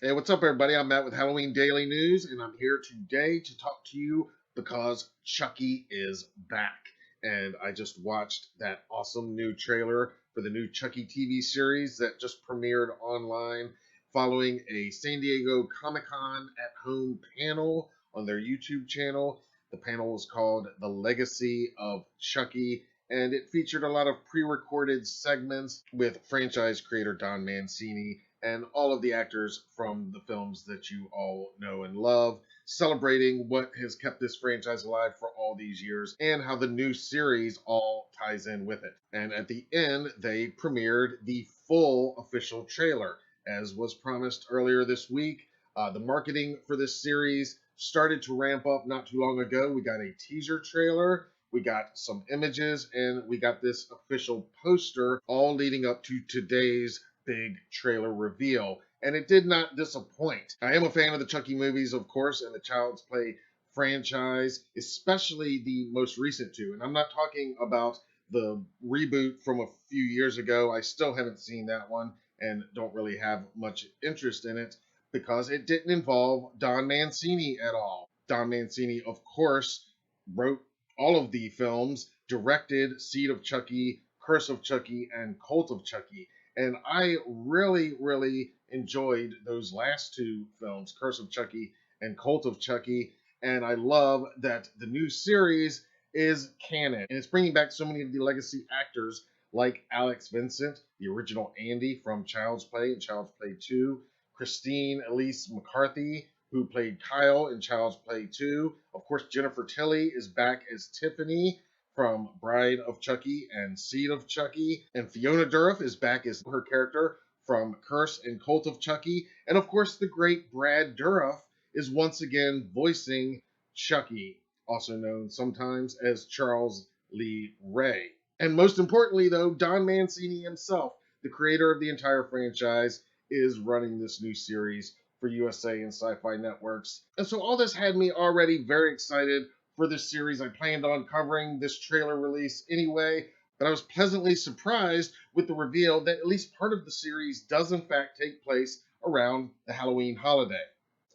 Hey, what's up, everybody? I'm Matt with Halloween Daily News, and I'm here today to talk to you because Chucky is back. And I just watched that awesome new trailer for the new Chucky TV series that just premiered online following a San Diego Comic-Con at home panel on their YouTube channel. The panel was called The Legacy of Chucky, and it featured a lot of pre-recorded segments with franchise creator Don Mancini and all of the actors from the films that you all know and love, celebrating what has kept this franchise alive for all these years and how the new series all ties in with it. And at the end, they premiered the full official trailer, as was promised earlier this week. The marketing for this series started to ramp up not too long ago. We got a teaser trailer, we got some images, and we got this official poster, all leading up to today's big trailer reveal, and it did not disappoint. I am a fan of the Chucky movies, of course, and the Child's Play franchise, especially the most recent two. And I'm not talking about the reboot from a few years ago. I still haven't seen that one and don't really have much interest in it because it didn't involve Don Mancini at all. Don Mancini, of course, wrote all of the films, directed Seed of Chucky, Curse of Chucky, and Cult of Chucky. And I really enjoyed those last two films, Curse of Chucky and Cult of Chucky. And I love that the new series is canon. And it's bringing back so many of the legacy actors like Alex Vincent, the original Andy from Child's Play and Child's Play 2, Christine Elise McCarthy, who played Kyle in Child's Play 2. Of course, Jennifer Tilly is back as Tiffany from Bride of Chucky and Seed of Chucky. And Fiona Dourif is back as her character from Curse and Cult of Chucky. And of course, the great Brad Dourif is once again voicing Chucky, also known sometimes as Charles Lee Ray. And most importantly, though, Don Mancini himself, the creator of the entire franchise, is running this new series for USA and SyFy networks. And so all this had me already very excited for this series. I planned on covering this trailer release anyway, but I was pleasantly surprised with the reveal that at least part of the series does in fact take place around the Halloween holiday.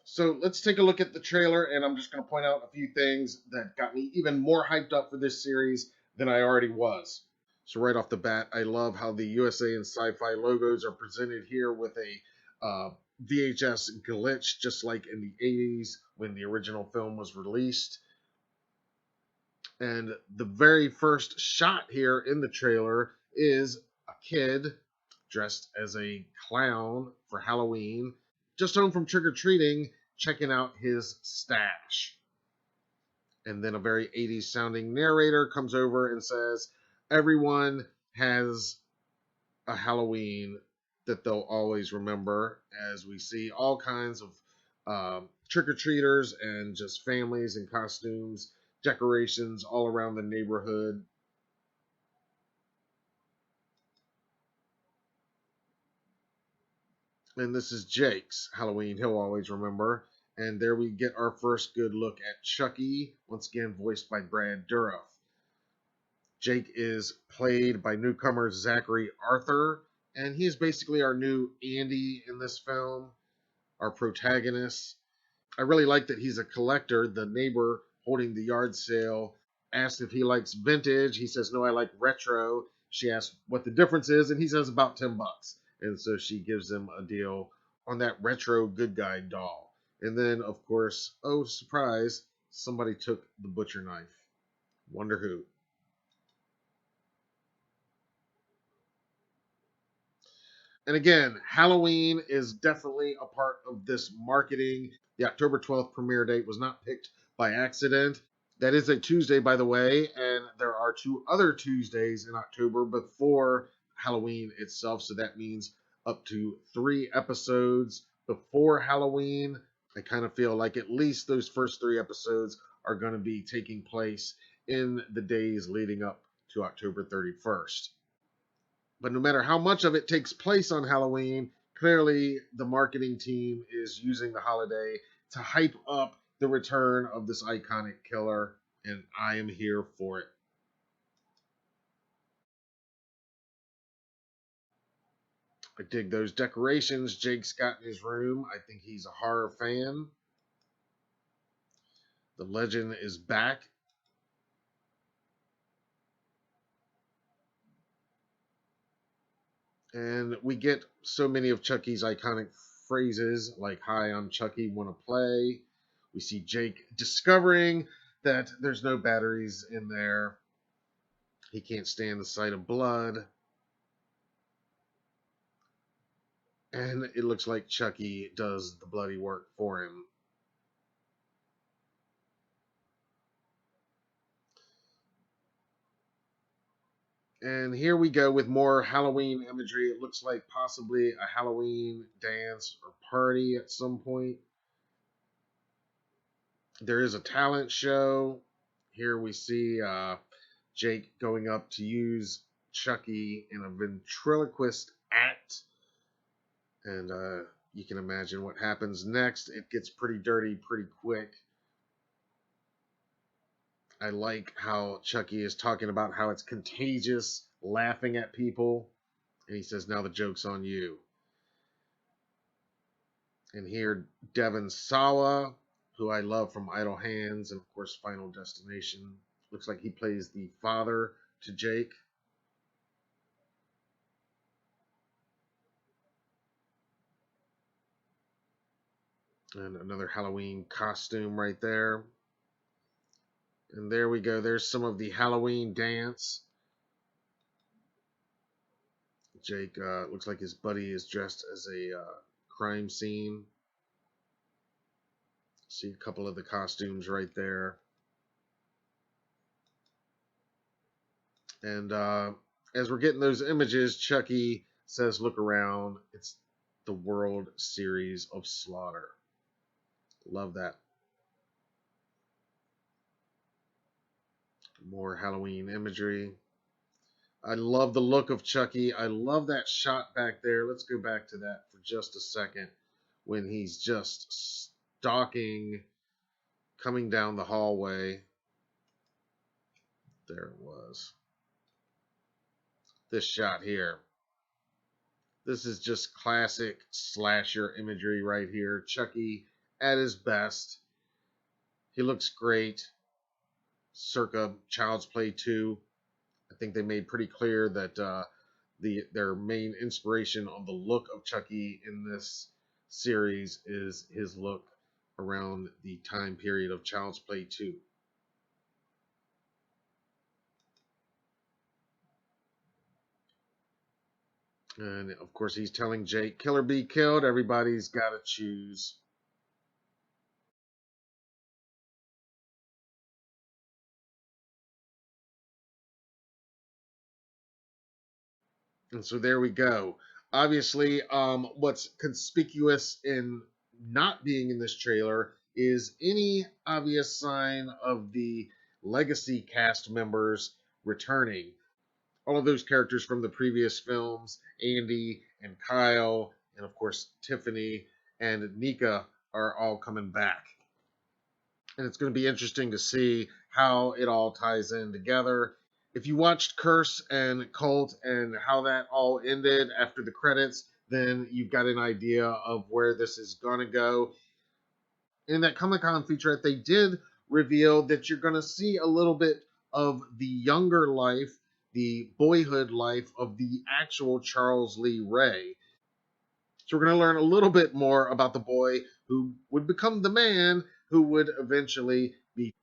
So let's take a look at the trailer, and I'm just going to point out a few things that got me even more hyped up for this series than I already was. So right off the bat, I love how the USA and SyFy logos are presented here with a VHS glitch, just like in the 80s when the original film was released. And the very first shot here in the trailer is a kid dressed as a clown for Halloween, just home from trick-or-treating, checking out his stash. And then a very 80s sounding narrator comes over and says, everyone has a Halloween that they'll always remember, as we see all kinds of trick-or-treaters and just families in costumes, decorations all around the neighborhood. And this is Jake's Halloween he'll always remember. And there we get our first good look at Chucky, once again voiced by Brad Dourif. Jake is played by newcomer Zachary Arthur, and he is basically our new Andy in this film, our protagonist. I really like that he's a collector. The neighbor holding the yard sale asks if he likes vintage. He says, no, I like retro. She asks what the difference is, and he says about $10. And so she gives him a deal on that retro good guy doll. And then, of course, oh, surprise, somebody took the butcher knife. Wonder who. And again, Halloween is definitely a part of this marketing. The October 12th premiere date was not picked by accident. That is a Tuesday, by the way, and there are two other Tuesdays in October before Halloween itself. So that means up to 3 episodes before Halloween. I kind of feel like at least those first 3 episodes are going to be taking place in the days leading up to October 31st. But no matter how much of it takes place on Halloween, clearly the marketing team is using the holiday to hype up the return of this iconic killer, and I am here for it. I dig those decorations Jake's got in his room. I think he's a horror fan. The legend is back. And we get so many of Chucky's iconic phrases like, "Hi, I'm Chucky, wanna play?" We see Jake discovering that there's no batteries in there. He can't stand the sight of blood. And it looks like Chucky does the bloody work for him. And here we go with more Halloween imagery. It looks like possibly a Halloween dance or party at some point. There is a talent show. Here we see Jake going up to use Chucky in a ventriloquist act. And you can imagine what happens next. It gets pretty dirty pretty quick. I like how Chucky is talking about how it's contagious, laughing at people. And he says, "Now the joke's on you." And here, Devon Sawa, who I love from Idle Hands and, of course, Final Destination. Looks like he plays the father to Jake. And another Halloween costume right there. And there we go. There's some of the Halloween dance. Jake looks like his buddy is dressed as a crime scene. See a couple of the costumes right there. And as we're getting those images, Chucky says, "Look around. It's the World Series of Slaughter." Love that. More Halloween imagery. I love the look of Chucky. I love that shot back there. Let's go back to that for just a second when he's just stalking, coming down the hallway. There it was. This shot here. This is just classic slasher imagery right here. Chucky at his best. He looks great. Circa Child's Play 2. I think they made pretty clear that their main inspiration on the look of Chucky in this series is his look around the time period of Child's Play 2. And of course, he's telling Jake, "Kill or be killed. Everybody's got to choose." And so there we go. Obviously, what's conspicuous in not being in this trailer is any obvious sign of the legacy cast members returning. All of those characters from the previous films, Andy and Kyle, and of course Tiffany and Nika, are all coming back. And it's going to be interesting to see how it all ties in together. If you watched Curse and Cult and how that all ended after the credits, then you've got an idea of where this is going to go. In that Comic-Con featurette, they did reveal that you're going to see a little bit of the younger life, the boyhood life of the actual Charles Lee Ray. So we're going to learn a little bit more about the boy who would become the man who would eventually be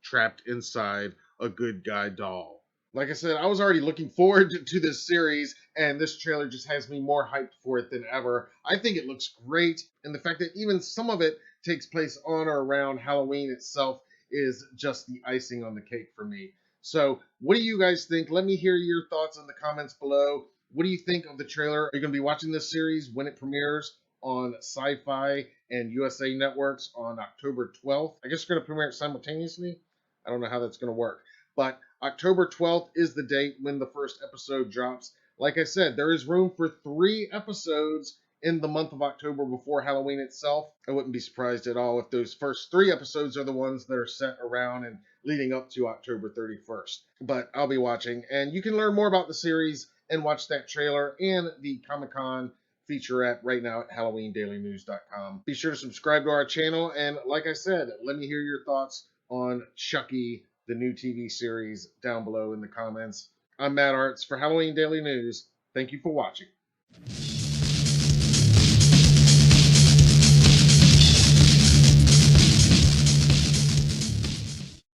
trapped inside a good guy doll. Like I said, I was already looking forward to this series, and this trailer just has me more hyped for it than ever. I think it looks great, and the fact that even some of it takes place on or around Halloween itself is just the icing on the cake for me. So, what do you guys think? Let me hear your thoughts in the comments below. What do you think of the trailer? Are you going to be watching this series when it premieres on SyFy and USA networks on October 12th? I guess it's going to premiere it simultaneously. I don't know how that's going to work. But October 12th is the date when the first episode drops. Like I said, there is room for 3 episodes in the month of October before Halloween itself. I wouldn't be surprised at all if those first 3 episodes are the ones that are set around and leading up to October 31st. But I'll be watching, and you can learn more about the series and watch that trailer and the Comic-Con featurette right now at HalloweenDailyNews.com. Be sure to subscribe to our channel, and like I said, let me hear your thoughts on Chucky, the new TV series, down below in the comments. I'm Matt Arts for Halloween Daily News. Thank you for watching.